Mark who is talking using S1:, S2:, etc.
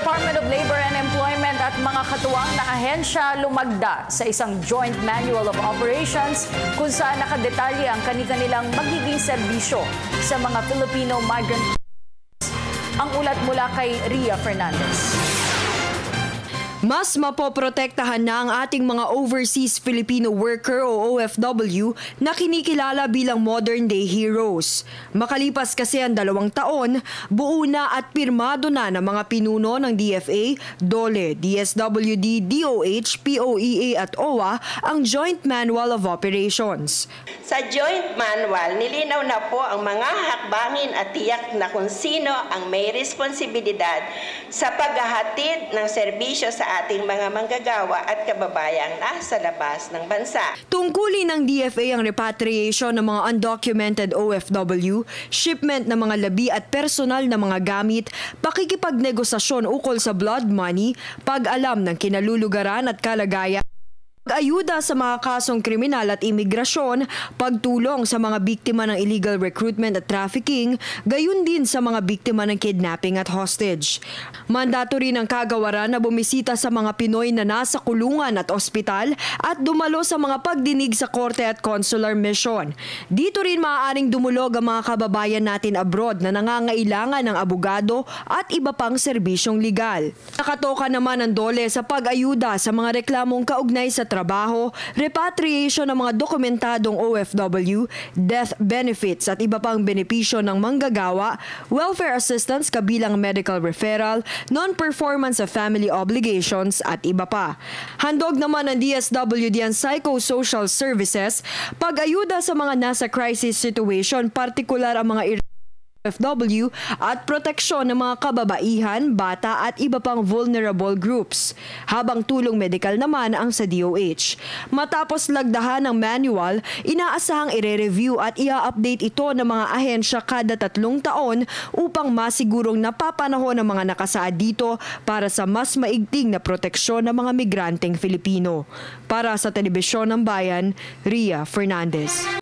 S1: Department of Labor and Employment at mga katuwang na ahensya lumagda sa isang Joint Manual of Operations kung saan nakadetalye ang kanilang magiging serbisyo sa mga Filipino migrant. Ang ulat mula kay Ria Fernandez.
S2: Mas mapoprotektahan na ang ating mga overseas Filipino worker o OFW na kinikilala bilang modern-day heroes. Makalipas kasi ang 2 taon, buo na at pirmado na ng mga pinuno ng DFA, DOLE, DSWD, DOH, POEA at OWA ang Joint Manual of Operations.
S3: Sa Joint Manual, nilinaw na po ang mga hakbangin at tiyak na kung sino ang may responsibilidad sa paghahatid ng serbisyo sa ating mga manggagawa at kababayang nasa labas ng bansa.
S2: Tungkulin ng DFA ang repatriation ng mga undocumented OFW, shipment ng mga labi at personal na mga gamit, pakikipagnegosasyon ukol sa blood money, pag-alam ng kinalulugaran at kalagayan, pag-ayuda sa mga kasong kriminal at imigrasyon, pagtulong sa mga biktima ng illegal recruitment at trafficking, gayon din sa mga biktima ng kidnapping at hostage. Mandato rin ang kagawaran na bumisita sa mga Pinoy na nasa kulungan at ospital at dumalo sa mga pagdinig sa korte at consular mission. Dito rin maaaring dumulog ang mga kababayan natin abroad na nangangailangan ng abogado at iba pang serbisyong legal. Nakatoka naman ang DOLE sa pag-ayuda sa mga reklamong kaugnay sa trabaho, repatriation ng mga dokumentadong OFW, death benefits at iba pang benepisyo ng manggagawa, welfare assistance kabilang medical referral, non-performance of family obligations at iba pa. Handog naman ng DSWD ang psychosocial services, pag-ayuda sa mga nasa crisis situation, partikular ang mga OFW at proteksyon ng mga kababaihan, bata at iba pang vulnerable groups. Habang tulong medikal naman ang sa DOH. Matapos lagdahan ng manual, inaasahang ire-review at i-update ito ng mga ahensya kada 3 taon upang masigurong napapanahon ng mga nakasaad dito para sa mas maigting na proteksyon ng mga migranteng Filipino. Para sa Telebisyon ng Bayan, Ria Fernandez.